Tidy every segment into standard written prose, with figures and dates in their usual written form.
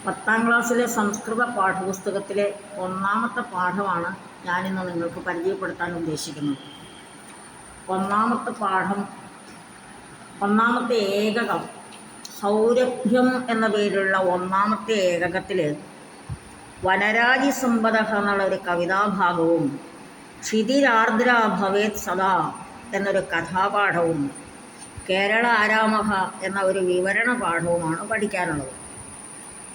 10ാം ക്ലാസ്സിലെ സംസ്കൃത പാഠപുസ്തകത്തിലെ ഒന്നാമത്തെ പാഠമാണ് ഞാനിന്ന് നിങ്ങൾക്ക് പരിചയപ്പെടുത്താൻ ഉദ്ദേശിക്കുന്നത്. ഒന്നാമത്തെ പാഠം, ഒന്നാമത്തെ ഏകകം സൗരഭ്യം എന്ന പേരിലുള്ള ഒന്നാമത്തെ ഏകകത്തിൽ വനരാജി സമ്പദഃ എന്നുള്ള ഒരു കവിതാഭാഗവും ക്ഷിതിരാർദ്ര ഭവേത് സദാ എന്നൊരു കഥാപാഠവും കേരള ആരാമഹ എന്ന ഒരു വിവരണ പാഠവുമാണ് പഠിക്കാനുള്ളത്.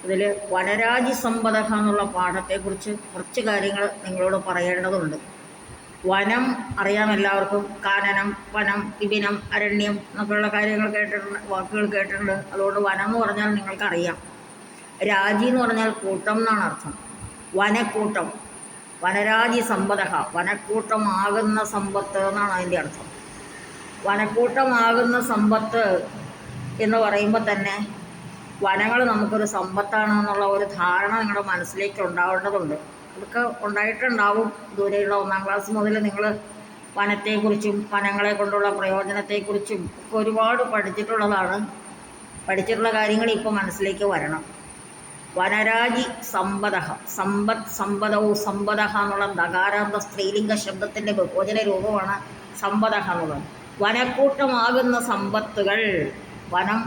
ഇതിൽ വനരാജി സമ്പദഃ എന്നുള്ള പാഠത്തെക്കുറിച്ച് കുറച്ച് കാര്യങ്ങൾ നിങ്ങളോട് പറയേണ്ടതുണ്ട്. വനം അറിയാം എല്ലാവർക്കും. കാനനം, വനം, വിപിനം, അരണ്യം എന്നൊക്കെയുള്ള കാര്യങ്ങൾ കേട്ടിട്ടുണ്ട്, വാക്കുകൾ കേട്ടിട്ടുണ്ട്. അതുകൊണ്ട് വനം എന്ന് പറഞ്ഞാൽ നിങ്ങൾക്കറിയാം. രാജി എന്ന് പറഞ്ഞാൽ കൂട്ടം എന്നാണ് അർത്ഥം. വനക്കൂട്ടം, വനരാജി സമ്പദഃ, വനക്കൂട്ടമാകുന്ന സമ്പത്ത് എന്നാണ് അതിൻ്റെ അർത്ഥം. വനക്കൂട്ടമാകുന്ന സമ്പത്ത് എന്ന് പറയുമ്പോൾ തന്നെ വനങ്ങൾ നമുക്കൊരു സമ്പത്താണെന്നുള്ള ഒരു ധാരണ നിങ്ങളുടെ മനസ്സിലേക്ക് ഉണ്ടാവേണ്ടതുണ്ട്. അതൊക്കെ ഉണ്ടായിട്ടുണ്ടാവും. ദൂരെയുള്ള 1ാം ക്ലാസ് മുതൽ നിങ്ങൾ വനത്തെക്കുറിച്ചും വനങ്ങളെ കൊണ്ടുള്ള പ്രയോജനത്തെക്കുറിച്ചും ഒക്കെ ഒരുപാട് പഠിച്ചിട്ടുള്ളതാണ്. പഠിച്ചിട്ടുള്ള കാര്യങ്ങൾ ഇപ്പോൾ മനസ്സിലേക്ക് വരണം. വനരാജി സമ്പദഃ, സമ്പദവും സമ്പദഃ എന്നുള്ള ദകാരാന്ത സ്ത്രീലിംഗ ശബ്ദത്തിൻ്റെ ബഹുവചന രൂപമാണ് സമ്പദഃ എന്നുള്ളത്. വനക്കൂട്ടമാകുന്ന സമ്പത്തുകൾ, വനം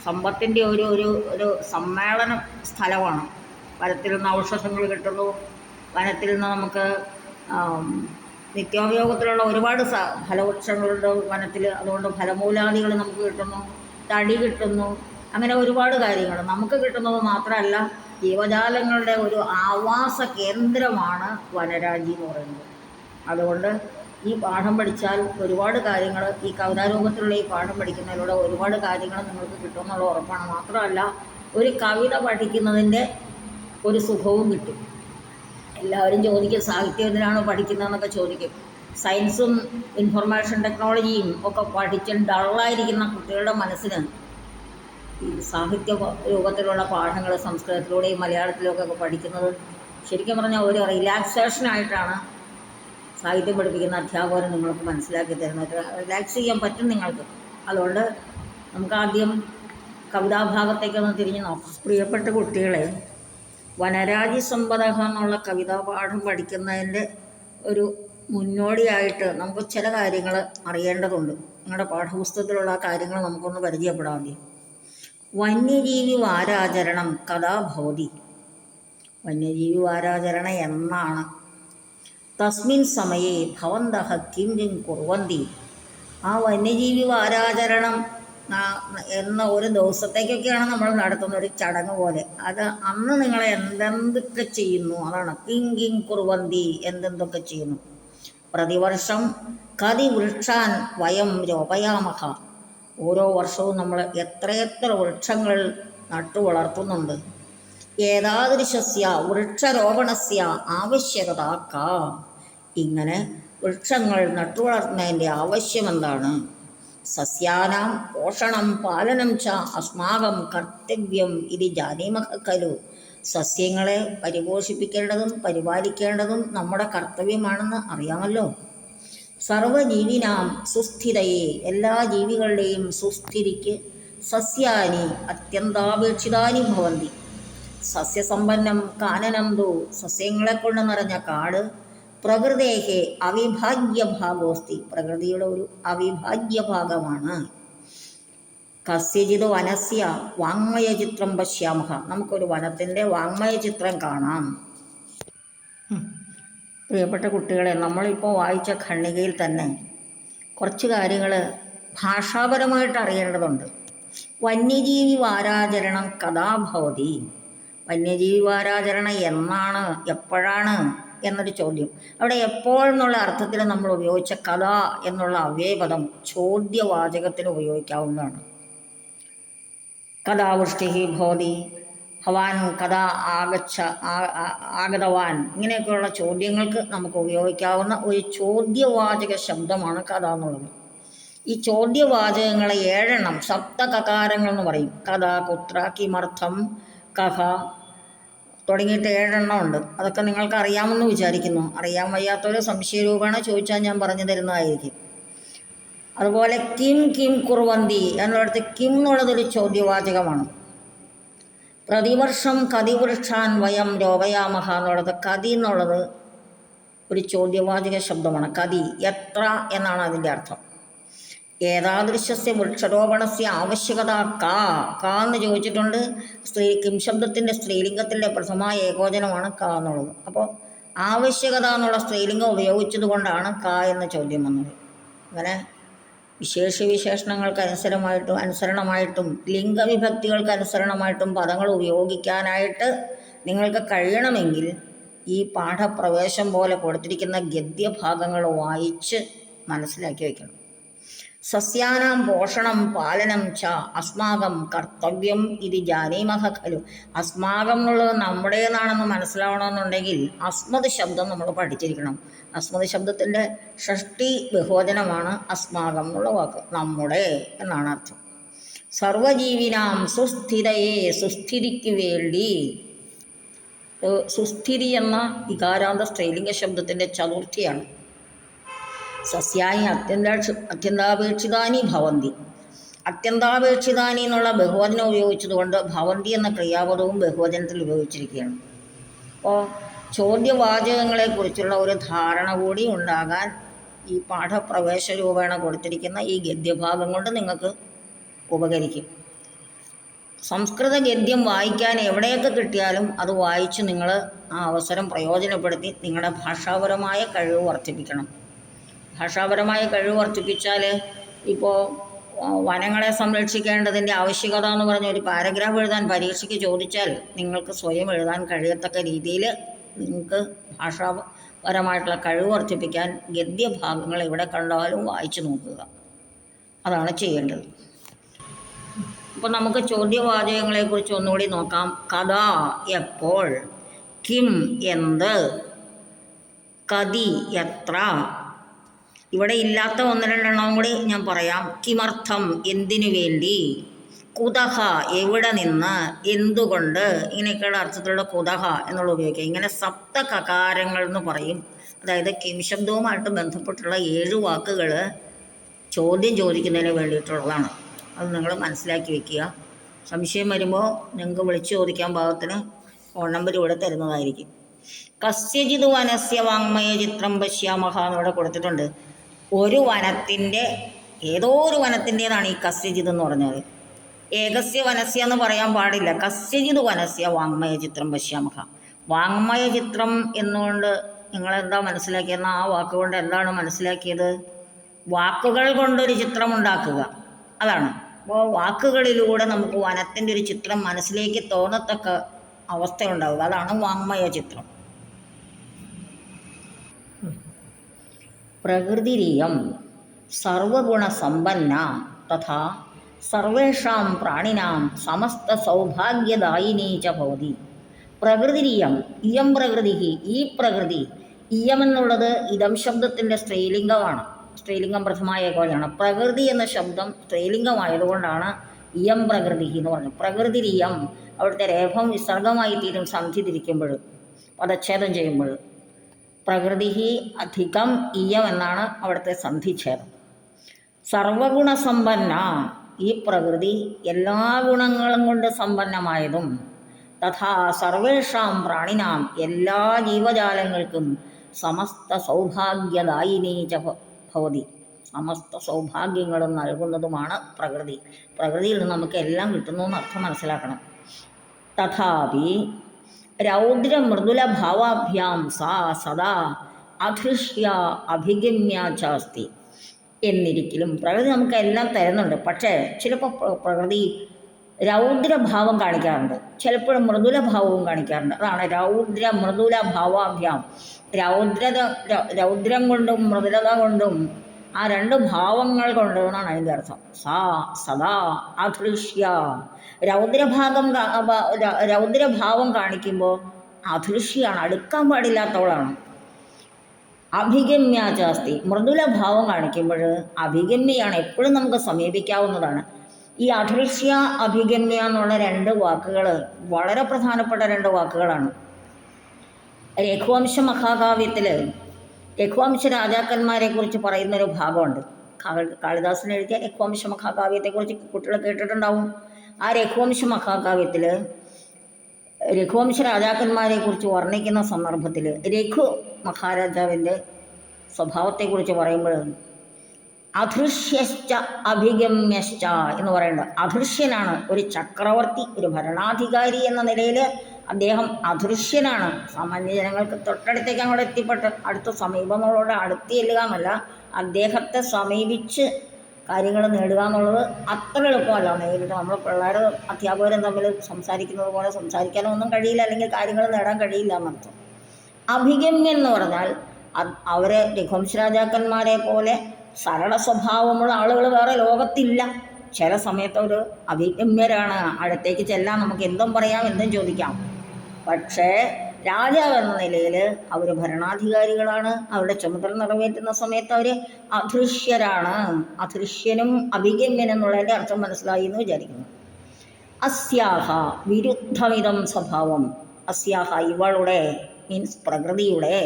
സമ്പത്തിൻ്റെ ഒരു സമ്മേളന സ്ഥലമാണ്. വനത്തിൽ നിന്ന് ഔഷധങ്ങൾ കിട്ടുന്നു, വനത്തിൽ നിന്ന് നമുക്ക് നിത്യോപയോഗത്തിലുള്ള ഒരുപാട് ഫലവൃക്ഷങ്ങളുണ്ട് വനത്തിൽ. അതുകൊണ്ട് ഫലമൂലാദികൾ നമുക്ക് കിട്ടുന്നു, തടി കിട്ടുന്നു, അങ്ങനെ ഒരുപാട് കാര്യങ്ങൾ നമുക്ക് കിട്ടുന്നത് മാത്രമല്ല, ജീവജാലങ്ങളുടെ ഒരു ആവാസ കേന്ദ്രമാണ് വനരാജി എന്ന് പറയുന്നത്. അതുകൊണ്ട് ഈ പാഠം പഠിച്ചാൽ ഒരുപാട് കാര്യങ്ങൾ, ഈ കവിതാരൂപത്തിലുള്ള ഈ പാഠം പഠിക്കുന്നതിലൂടെ ഒരുപാട് കാര്യങ്ങൾ നിങ്ങൾക്ക് കിട്ടുമെന്നുള്ള ഉറപ്പാണ്. മാത്രമല്ല, ഒരു കവിത പഠിക്കുന്നതിൻ്റെ ഒരു സുഖവും കിട്ടും. എല്ലാവരും ചോദിക്കും, സാഹിത്യത്തിനാണോ പഠിക്കുന്നതെന്നൊക്കെ ചോദിക്കും. സയൻസും ഇൻഫർമേഷൻ ടെക്നോളജിയും ഒക്കെ പഠിച്ച് ഡള്ളായിരിക്കുന്ന കുട്ടികളുടെ മനസ്സിന് ഈ സാഹിത്യ രൂപത്തിലുള്ള പാഠങ്ങൾ സംസ്കൃതത്തിലൂടെയും മലയാളത്തിലൊക്കെ പഠിക്കുന്നത് ശരിക്കും പറഞ്ഞാൽ ഒരു റിലാക്സേഷനായിട്ടാണ് സാഹിത്യം പഠിപ്പിക്കുന്ന അധ്യാപകർ നിങ്ങൾക്ക് മനസ്സിലാക്കി തരുന്നത്. റിലാക്സ് ചെയ്യാൻ പറ്റും നിങ്ങൾക്ക്. അതുകൊണ്ട് നമുക്ക് ആദ്യം കവിതാഭാഗത്തേക്കൊന്ന് തിരിഞ്ഞ് നോക്കാം. പ്രിയപ്പെട്ട കുട്ടികളെ, വനരാജി സമ്പദഃ എന്നുള്ള കവിതാപാഠം പഠിക്കുന്നതിൻ്റെ ഒരു മുന്നോടിയായിട്ട് നമുക്ക് ചില കാര്യങ്ങൾ അറിയേണ്ടതുണ്ട്. നിങ്ങളുടെ പാഠപുസ്തകത്തിലുള്ള ആ കാര്യങ്ങൾ നമുക്കൊന്ന് പരിചയപ്പെടാം. ആദ്യം വന്യജീവി വാരാചരണം കഥാ ഭവതി. വന്യജീവി വാരാചരണം എന്നാണ്? തസ്മിൻ സമയേ ഭവന്തഃ കിം കിം കുർവന്തി. ആ വന്യജീവി വാരാചരണം എന്ന ഒരു ദിവസത്തേക്കൊക്കെയാണ് നമ്മൾ നടത്തുന്ന ഒരു ചടങ്ങ് പോലെ. അത് അന്ന് നിങ്ങൾ എന്തെന്തൊക്കെ ചെയ്യുന്നു, അതാണ് കിം കിം കുർവന്തി, എന്തെന്തൊക്കെ ചെയ്യുന്നു. പ്രതിവർഷം കതി വൃക്ഷാൻ വയം രോപയാമഹ. ഓരോ വർഷവും നമ്മൾ എത്രയെത്ര വൃക്ഷങ്ങൾ നട്ടു വളർത്തുന്നുണ്ട്. ഏതാദൃശസ്യ വൃക്ഷരോപണസ്യ ആവശ്യകത കാ. ഇങ്ങനെ വൃക്ഷങ്ങൾ നട്ടുവളർത്തുന്നതിൻ്റെ ആവശ്യം എന്താണ്? സസ്യാനാം പോഷണം പാലനം ച അസ്മാകം കർത്തവ്യം ഇത് ജാനീമഹ ഖലു. സസ്യങ്ങളെ പരിപോഷിപ്പിക്കേണ്ടതും പരിപാലിക്കേണ്ടതും നമ്മുടെ കർത്തവ്യമാണെന്ന് അറിയാമല്ലോ. സർവജീവിനാം സുസ്ഥിതയെ, എല്ലാ ജീവികളുടെയും സുസ്ഥിതിക്ക് സസ്യാനി അത്യന്താപേക്ഷിതാനി ഭവന്തി. സസ്യസമ്പന്നം കാനനം തു. സസ്യങ്ങളെ കൊണ്ട് നിറഞ്ഞ കാട് പ്രകൃതേഹേ അവിഭാജ്യ ഭാഗോസ്തി. പ്രകൃതിയുടെ ഒരു അവിഭാജ്യ ഭാഗമാണ്. കസ്യചിത് വനസ്യ വാങ്മയചിത്രം പശ്യാമഹ. നമുക്കൊരു വനത്തിൻ്റെ വാങ്മയചിത്രം കാണാം. പ്രിയപ്പെട്ട കുട്ടികളെ, നമ്മളിപ്പോൾ വായിച്ച ഖണ്ഡികയിൽ തന്നെ കുറച്ച് കാര്യങ്ങൾ ഭാഷാപരമായിട്ട് അറിയേണ്ടതുണ്ട്. വന്യജീവി വാരാചരണം കഥാ ഭവതി. വന്യജീവി വാരാചരണം എന്നാണ്, എപ്പോഴാണ് എന്നൊരു ചോദ്യം. അവിടെ എപ്പോൾ എന്നുള്ള അർത്ഥത്തിൽ നമ്മൾ ഉപയോഗിച്ച കഥ എന്നുള്ള അവ്യയപദം ചോദ്യവാചകത്തിന് ഉപയോഗിക്കാവുന്നതാണ്. കഥാവൃഷ്ടി ഭവതി, ഭവാൻ കഥാ ആഗതവാൻ, ഇങ്ങനെയൊക്കെയുള്ള ചോദ്യങ്ങൾക്ക് നമുക്ക് ഉപയോഗിക്കാവുന്ന ഒരു ചോദ്യവാചക ശബ്ദമാണ് കഥ എന്നുള്ളത്. ഈ ചോദ്യവാചകങ്ങളെ 7 എണ്ണം സപ്തകകാരങ്ങൾ എന്ന് പറയും. കഥ, കുത്ര, കിമർത്ഥം, കഹ തുടങ്ങിയിട്ട് 7 എണ്ണം ഉണ്ട്. അതൊക്കെ നിങ്ങൾക്ക് അറിയാമെന്ന് വിചാരിക്കുന്നു. അറിയാൻ വയ്യാത്തൊരു സംശയരൂപേണ ചോദിച്ചാൽ ഞാൻ പറഞ്ഞു തരുന്നതായിരിക്കും. അതുപോലെ കിം കിം കുർവന്തി എന്നിടത്ത് കിം എന്നുള്ളതൊരു ചോദ്യവാചകമാണ്. പ്രതിവർഷം കതിവൃക്ഷാൻ വയം രോപയാമഹ എന്നുള്ളത് കതി എന്നുള്ളത് ഒരു ചോദ്യവാചക ശബ്ദമാണ്. കതി എത്ര എന്നാണ് അതിൻ്റെ അർത്ഥം. ഏതാദൃശ്യസ്യ വൃക്ഷരോപണസ്യ ആവശ്യകത കാ എന്ന് ചോദിച്ചിട്ടുണ്ട്. കിം ശബ്ദത്തിൻ്റെ സ്ത്രീലിംഗത്തിൻ്റെ പ്രഥമ ഏകോചനമാണ് കാ എന്നുള്ളത്. അപ്പോൾ ആവശ്യകത എന്നുള്ള സ്ത്രീലിംഗം ഉപയോഗിച്ചത് കൊണ്ടാണ് കാ എന്ന ചോദ്യം വന്നത്. അങ്ങനെ വിശേഷണങ്ങൾക്ക് അനുസരണമായിട്ടും ലിംഗവിഭക്തികൾക്ക് അനുസരണമായിട്ടും പദങ്ങൾ ഉപയോഗിക്കാനായിട്ട് നിങ്ങൾക്ക് കഴിയണമെങ്കിൽ ഈ പാഠപ്രവേശം പോലെ കൊടുത്തിരിക്കുന്ന ഗദ്യഭാഗങ്ങൾ വായിച്ച് മനസ്സിലാക്കി വയ്ക്കണം. സസ്യാനാം പോഷണം പാലനം ച അസ്മാകം കർത്തവ്യം ഇത് ജാനീമഹ ഖലു. അസ്മാകം എന്നുള്ളത് നമ്മുടേതാണെന്ന് മനസ്സിലാവണമെന്നുണ്ടെങ്കിൽ അസ്മത് ശബ്ദം നമ്മൾ പഠിച്ചിരിക്കണം. അസ്മത് ശബ്ദത്തിൻ്റെ ഷഷ്ടി ബഹുവചനമാണ് അസ്മാകം എന്നുള്ള വാക്ക്. നമ്മുടെ എന്നാണ് അർത്ഥം. സർവജീവിനാം സുസ്ഥിതയെ സുസ്ഥിതിക്ക് വേണ്ടി. സുസ്ഥിതി എന്ന വികാരാന്ത സ്ത്രീലിംഗ ശബ്ദത്തിൻ്റെ ചതുർത്ഥിയാണ്. സസ്യാനി അത്യന്താപേക്ഷിതാനി ഭവന്തി. അത്യന്താപേക്ഷിതാനി എന്നുള്ള ബഹുവചനം ഉപയോഗിച്ചതുകൊണ്ട് ഭവന്തി എന്ന ക്രിയാപദവും ബഹുവചനത്തിൽ ഉപയോഗിച്ചിരിക്കുകയാണ്. അപ്പോൾ ചോദ്യവാചകങ്ങളെക്കുറിച്ചുള്ള ഒരു ധാരണ കൂടി ഉണ്ടാകാൻ ഈ പാഠപ്രവേശ രൂപേണ കൊടുത്തിരിക്കുന്ന ഈ ഗദ്യഭാഗം കൊണ്ട് നിങ്ങൾക്ക് ഉപകരിക്കും. സംസ്കൃത ഗദ്യം വായിക്കാൻ എവിടെയൊക്കെ കിട്ടിയാലും അത് വായിച്ച് നിങ്ങൾ ആ അവസരം പ്രയോജനപ്പെടുത്തി നിങ്ങളുടെ ഭാഷാപരമായ കഴിവ് വർദ്ധിപ്പിക്കണം. ഭാഷാപരമായ കഴിവ് വർദ്ധിപ്പിച്ചാൽ ഇപ്പോൾ വനങ്ങളെ സംരക്ഷിക്കേണ്ടതിൻ്റെ ആവശ്യകത എന്ന് പറഞ്ഞ ഒരു പാരഗ്രാഫ് എഴുതാൻ പരീക്ഷയ്ക്ക് ചോദിച്ചാൽ നിങ്ങൾക്ക് സ്വയം എഴുതാൻ കഴിയത്തക്ക രീതിയിൽ നിങ്ങൾക്ക് ഭാഷാപരമായിട്ടുള്ള കഴിവ് വർദ്ധിപ്പിക്കാൻ ഗദ്യഭാഗങ്ങൾ എവിടെ കണ്ടാലും വായിച്ചു നോക്കുക. അതാണ് ചെയ്യേണ്ടത്. അപ്പോൾ നമുക്ക് ചോദ്യവാചകങ്ങളെക്കുറിച്ച് ഒന്നുകൂടി നോക്കാം. കഥ എപ്പോൾ, കിം എന്ത്, കതി എത്ര. ഇവിടെ ഇല്ലാത്ത ഒന്ന് രണ്ടെണ്ണം കൂടി ഞാൻ പറയാം. കിമർത്ഥം എന്തിനു വേണ്ടി, കുതഹ എവിടെ നിന്ന്, എന്തുകൊണ്ട്, ഇങ്ങനെയൊക്കെയുള്ള അർത്ഥത്തിലുള്ള കുതഹ എന്നുള്ള ഉപയോഗിക്കുക. ഇങ്ങനെ സപ്ത കകാരങ്ങൾ എന്ന് പറയും. അതായത് കിം ശബ്ദവുമായിട്ട് ബന്ധപ്പെട്ടുള്ള 7 വാക്കുകൾ ചോദ്യം ചോദിക്കുന്നതിന് വേണ്ടിയിട്ടുള്ളതാണ്. അത് നിങ്ങൾ മനസ്സിലാക്കി വയ്ക്കുക. സംശയം വരുമ്പോൾ നിങ്ങൾക്ക് വിളിച്ചു ചോദിക്കാൻ പാകത്തിന് ഫോൺ നമ്പർ ഇവിടെ തരുന്നതായിരിക്കും. കസ്യജിത് വനസ്യ വാങ്മയ ചിത്രം പശ്യാമഹ എന്നിവിടെ കൊടുത്തിട്ടുണ്ട്. ഒരു വനത്തിൻ്റെ ഏതോ ഒരു വനത്തിൻ്റേതാണ് ഈ കസ്യജിത് എന്ന് പറഞ്ഞത്. ഏകസ്യ വനസ്യ എന്ന് പറയാൻ പാടില്ല. കസ്യജിത് വനസ്യ വാങ്മയ ചിത്രം പശ്യാമഹ. വാങ്മയ ചിത്രം എന്നുകൊണ്ട് നിങ്ങളെന്താ മനസ്സിലാക്കിയെന്ന് ആ വാക്കുകൊണ്ട് എന്താണ് മനസ്സിലാക്കിയത്? വാക്കുകൾ കൊണ്ടൊരു ചിത്രം ഉണ്ടാക്കുക, അതാണ്. അപ്പോൾ വാക്കുകളിലൂടെ നമുക്ക് വനത്തിൻ്റെ ഒരു ചിത്രം മനസ്സിലേക്ക് തോന്നത്തക്ക അവസ്ഥ ഉണ്ടാവുക, അതാണ് വാങ്മയ ചിത്രം. പ്രകൃതിരിയം സർവഗുണസമ്പന്ന തഥാ സർവേഷാം പ്രാണിനാം സമസ്ത സൗഭാഗ്യദായിനീ ച ഭവതി. പ്രകൃതിരിയം, ഇയം പ്രകൃതി, ഈ പ്രകൃതി. ഇയം എന്നുള്ളത് ഇതം ശബ്ദത്തിൻ്റെ സ്ത്രീലിംഗമാണ്. സ്ത്രീലിംഗം പ്രഥമായ ഏകോചനമാണ്. പ്രകൃതി എന്ന ശബ്ദം സ്ത്രീലിംഗമായതുകൊണ്ടാണ് ഇയം പ്രകൃതി എന്ന് പറഞ്ഞു. പ്രകൃതിരിയം അവിടുത്തെ രേഖം വിസർഗമായി തീരും സന്ധി തിരിക്കുമ്പോൾ, പദച്ഛേദം ചെയ്യുമ്പോൾ. പ്രകൃതി അധികം ഇയം എന്നാണ് അവിടുത്തെ സന്ധിച്ഛേദം. സർവഗുണസമ്പന്ന, ഈ പ്രകൃതി എല്ലാ ഗുണങ്ങളും കൊണ്ട് സമ്പന്നമായതും. തഥാ സർവേഷാം പ്രാണിനാം, എല്ലാ ജീവജാലങ്ങൾക്കും സമസ്ത സൗഭാഗ്യദായിനീ ച ഭവതി, സമസ്ത സൗഭാഗ്യങ്ങളും നൽകുന്നതുമാണ് പ്രകൃതി. പ്രകൃതിയിൽ നിന്ന് നമുക്ക് എല്ലാം കിട്ടുന്നു എന്ന് അർത്ഥം മനസ്സിലാക്കണം. തഥാപി രൗദ്ര മൃദുല ഭാവാഭ്യാം സാ സദാ അധൃഷ്യ അഭിഗമ്യ ചാസ്തി. എന്നിരിക്കലും പ്രകൃതി നമുക്ക് എല്ലാം തരുന്നുണ്ട്. പക്ഷേ ചിലപ്പോൾ പ്രകൃതി രൗദ്രഭാവം കാണിക്കാറുണ്ട്, ചിലപ്പോഴും മൃദുലഭാവവും കാണിക്കാറുണ്ട്. അതാണ് രൗദ്ര മൃദുല ഭാവാഭ്യാം. രൗദ്രം കൊണ്ടും മൃദുലത കൊണ്ടും ആ 2 ഭാവങ്ങൾ കൊണ്ട് എന്നാണ് അതിൻ്റെ അർത്ഥം. സാ സദാ അധൃഷ്യ. രൗദ്രഭാവം കാണിക്കുമ്പോൾ അധൃഷ്യാണ്, അടുക്കാൻ പാടില്ലാത്തവളാണ്. അഭിഗമ്യ ചാസ്തി, മൃദുലഭാവം കാണിക്കുമ്പോൾ അഭിഗമ്യയാണ്, എപ്പോഴും നമുക്ക് സമീപിക്കാവുന്നതാണ്. ഈ അധൃഷ്യ അഭിഗമ്യ എന്നുള്ള 2 വാക്കുകൾ വളരെ പ്രധാനപ്പെട്ട 2 വാക്കുകളാണ്. രഘുവംശ മഹാകാവ്യത്തിൽ രഘുവംശ രാജാക്കന്മാരെക്കുറിച്ച് പറയുന്നൊരു ഭാഗമുണ്ട്. കാളിദാസൻ എഴുതിയ രഘുവംശ മഹാകാവ്യത്തെക്കുറിച്ച് കുട്ടികൾ കേട്ടിട്ടുണ്ടാവും. ആ രഘുവംശ മഹാകാവ്യത്തിൽ രഘുവംശ രാജാക്കന്മാരെക്കുറിച്ച് വർണ്ണിക്കുന്ന സന്ദർഭത്തിൽ രഘു മഹാരാജാവിൻ്റെ സ്വഭാവത്തെക്കുറിച്ച് പറയുമ്പോൾ അധൃശ്യശ്ച അഭിഗമ്യശ്ച എന്ന് പറയുന്നത്, അധൃശ്യനാണ്, ഒരു ചക്രവർത്തി, ഒരു ഭരണാധികാരി എന്ന നിലയിൽ അദ്ദേഹം അധൃശ്യനാണ്. സാമാന്യ ജനങ്ങൾക്ക് തൊട്ടടുത്തേക്ക് അങ്ങോട്ട് എത്തിപ്പെട്ട് അടുത്ത സമീപങ്ങളോട് അടുത്ത് ചെല്ലുക എന്നല്ല, അദ്ദേഹത്തെ സമീപിച്ച് കാര്യങ്ങൾ നേടുക എന്നുള്ളത് അത്ര എളുപ്പമല്ല. നേരിട്ട് നമ്മൾ പിള്ളേർ അധ്യാപകരും തമ്മിൽ സംസാരിക്കുന്നത് പോലെ സംസാരിക്കാനൊന്നും കഴിയില്ല, അല്ലെങ്കിൽ കാര്യങ്ങൾ നേടാൻ കഴിയില്ല എന്നർത്ഥം. അഭിഗമ്യൻ എന്ന് പറഞ്ഞാൽ അവരെ രഘുവംശ രാജാക്കന്മാരെ പോലെ സരള സ്വഭാവമുള്ള ആളുകൾ വേറെ ലോകത്തില്ല. ചില സമയത്ത് ഒരു അഭിഗമ്യരാണ്, അടുത്തേക്ക് ചെല്ലാൻ നമുക്ക് എന്തും പറയാം, എന്തും ചോദിക്കാം. പക്ഷേ രാജാവ് എന്ന നിലയിൽ അവർ ഭരണാധികാരികളാണ്. അവരുടെ ചുമതല നിറവേറ്റുന്ന സമയത്ത് അവർ അധൃശ്യരാണ്. അധൃശ്യനും അഭിഗമ്യൻ എന്നുള്ളതിൻ്റെ അർത്ഥം മനസ്സിലായി എന്ന് വിചാരിക്കുന്നു. അസ്യാഹ വിരുദ്ധമിതം സ്വഭാവം, അസ്യാഹ ഇവളുടെ മീൻസ് പ്രകൃതിയുടെ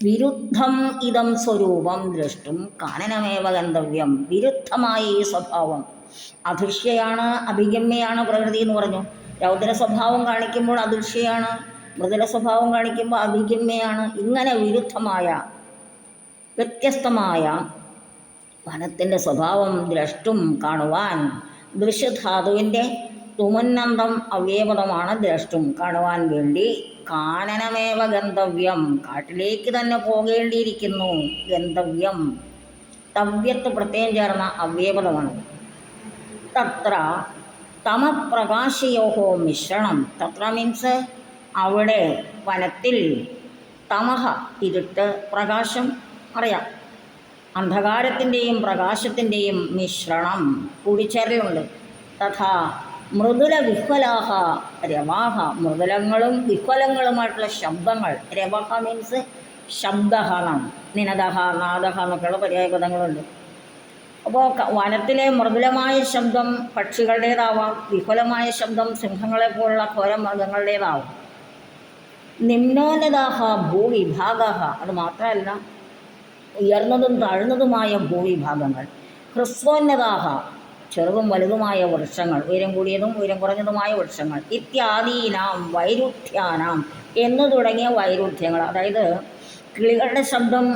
വിരുദ്ധം ഇതം സ്വരൂപം ദ്രഷ്ടും കാനനമേവ ഗന്തവ്യം. വിരുദ്ധമായ ഈ സ്വഭാവം, അധൃശ്യയാണ് അഭിഗമ്യയാണ് പ്രകൃതി എന്ന് പറഞ്ഞു. രൗദ്ര സ്വഭാവം കാണിക്കുമ്പോൾ അദൃശ്യയാണ്, മൃദുല സ്വഭാവം കാണിക്കുമ്പോൾ അഭിഗമ്യയാണ്. ഇങ്ങനെ വിരുദ്ധമായ വ്യത്യസ്തമായ വനത്തിൻ്റെ സ്വഭാവം ദ്രഷ്ടും കാണുവാൻ, ദൃശ്യധാതുവിൻ്റെ തുമന്നന്തം അവ്യയപദമാണ് ദ്രഷ്ടും, കാണുവാൻ വേണ്ടി. കാനനമേവ ഗന്തവ്യം, കാട്ടിലേക്ക് തന്നെ പോകേണ്ടിയിരിക്കുന്നു. ഗന്തവ്യം തവ്യത്ത് പ്രത്യേകം ചേർന്ന അവ്യയപദമാണ്. തത്ര തമപ്രകാശയോഹോ മിശ്രണം, തത്ര മീൻസ് അവിടെ, വനത്തിൽ, തമഹ ഇരുട്ട്, പ്രകാശം അറിയാം, അന്ധകാരത്തിൻ്റെയും പ്രകാശത്തിൻ്റെയും മിശ്രണം കൂടിച്ചേരലുണ്ട്. തഥാ മൃദുല വിഹ്വലാഹ രവാഹ, മൃദുലങ്ങളും വിഹ്വലങ്ങളുമായിട്ടുള്ള ശബ്ദങ്ങൾ. രവഹ മീൻസ് ശബ്ദഹണം, നിനദഹ നാദഹ എന്നൊക്കെയുള്ള പര്യായ പദങ്ങളുണ്ട്. അപ്പോൾ വനത്തിലെ മൃദുലമായ ശബ്ദം പക്ഷികളുടേതാവാം, വിഹുലമായ ശബ്ദം സിംഹങ്ങളെ പോലുള്ള ഘോരമൃഗങ്ങളുടേതാവാം. നിമ്നോന്നതാഹ ഭൂവിഭാഗ, അത് മാത്രമല്ല ഉയർന്നതും താഴ്ന്നതുമായ ഭൂവിഭാഗങ്ങൾ. ഹ്രസ്വോന്നതാഹ, ചെറുതും വലുതുമായ വൃക്ഷങ്ങൾ, ഉയരം കൂടിയതും ഉയരം കുറഞ്ഞതുമായ വൃക്ഷങ്ങൾ. ഇത്യാദീനാം വൈരുദ്ധ്യാനാം, എന്നു തുടങ്ങിയ വൈരുദ്ധ്യങ്ങൾ. അതായത് കിളികളുടെ ശബ്ദം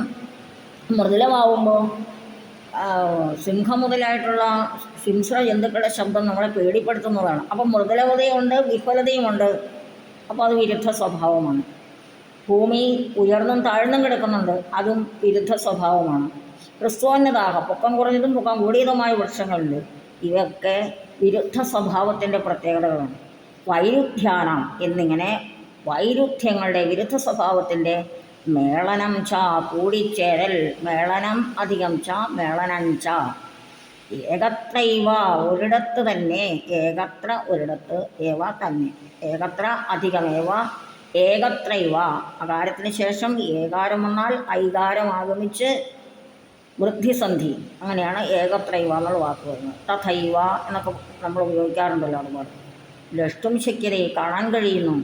മൃദുലമാവുമ്പോൾ സിംഹം മുതലായിട്ടുള്ള ഹിംസ്ര ജന്തുക്കളുടെ ശബ്ദം നമ്മളെ പേടിപ്പെടുത്തുന്നതാണ്. അപ്പം മൃദുലതയുണ്ട്, വിഹ്വലതയുമുണ്ട്. അപ്പോൾ അത് വിരുദ്ധ സ്വഭാവമാണ്. ഭൂമി ഉയർന്നും താഴ്ന്നും കിടക്കുന്നുണ്ട്, അതും വിരുദ്ധ സ്വഭാവമാണ്. ക്രിസ്തുവന്നതാഹ, പൊക്കം കുറഞ്ഞതും പൊക്കം കൂടിയതുമായ വൃക്ഷങ്ങളുണ്ട്. ഇവയൊക്കെ വിരുദ്ധ സ്വഭാവത്തിൻ്റെ പ്രത്യേകതകളാണ്. വൈരുദ്ധ്യാനം എന്നിങ്ങനെ വൈരുദ്ധ്യങ്ങളുടെ, വിരുദ്ധ സ്വഭാവത്തിൻ്റെ മേളനം ച, കൂടിച്ചേരൽ. മേളനം അധികം ച, മേളനം ച. ഏകത്രൈവ, ഒരിടത്ത് തന്നെ. ഏകത്ര ഒരിടത്ത്, ഏവ തന്നെ. ഏകത്ര അധികമേവ, ഏകത്രൈവ. അകാരത്തിന് ശേഷം ഏകാരം വന്നാൽ ഐകാരം ആഗമിച്ച് വൃദ്ധിസന്ധി, അങ്ങനെയാണ് ഏകത്രൈവ എന്നുള്ള വാക്ക് വരുന്നത്. തഥൈവ എന്നൊക്കെ നമ്മൾ ഉപയോഗിക്കാറുണ്ടല്ലോ, അതുപോലെ. ലഷ്ടും ശക്യതേ, കാണാൻ കഴിയുന്നു.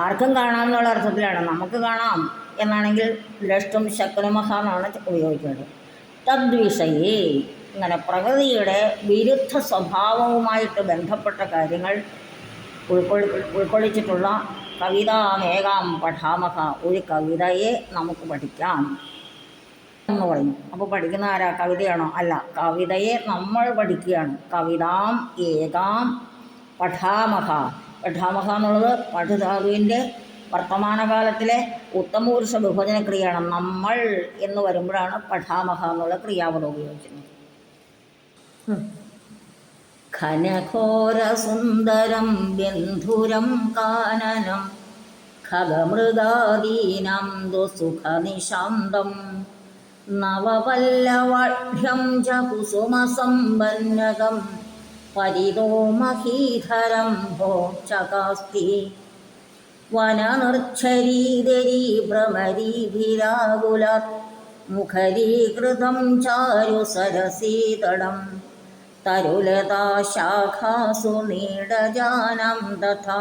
ആർക്കും കാണാമെന്നുള്ള അർത്ഥത്തിലാണ്. നമുക്ക് കാണാം എന്നാണെങ്കിൽ ലഷ്ടും ശക്നുമഹ എന്നാണ് ഉപയോഗിക്കേണ്ടത്. തദ്വിഷയേ, ഇങ്ങനെ പ്രകൃതിയുടെ വിരുദ്ധ സ്വഭാവവുമായിട്ട് ബന്ധപ്പെട്ട കാര്യങ്ങൾ ഉൾക്കൊള്ളിച്ചിട്ടുള്ള കവിതാമേകാം പഠാമഹ, ഒരു കവിതയെ നമുക്ക് പഠിക്കാം എന്ന് പറയും. അപ്പോൾ പഠിക്കുന്ന ആരാ? കവിതയാണോ? അല്ല, കവിതയെ നമ്മൾ പഠിക്കുകയാണ്. കവിതാം ഏകാം പഠാമഹ. പഠാമഹ എന്നുള്ളത് പഠുധാതുവിൻ്റെ വർത്തമാനകാലത്തിലെ ഉത്തമപുരുഷ ബഹുവചന ക്രിയയാണ്. നമ്മൾ എന്ന് വരുമ്പോഴാണ് പഠാമഹ എന്നുള്ള ക്രിയാപദം ഉപയോഗിക്കുന്നത്. ഘനഘോരസുന്ദരം ബന്ധുരം കാനനം ഖഗമൃഗാദീനം ദുസുഖനിശാന്തം നവപല്ലവാഢ്യം ച കുസുമസമ്പന്നകം പരിതോ മഹീധരം ഭോക്ഷകാസ്തി വനനിർച്ഛരീദരീ ഭ്രമരീഭിരാകുലാത് മുഖരീകൃതം ചാരു സരസീതടം തരുലതാശാഖാസു നീഡജാനം തഥാ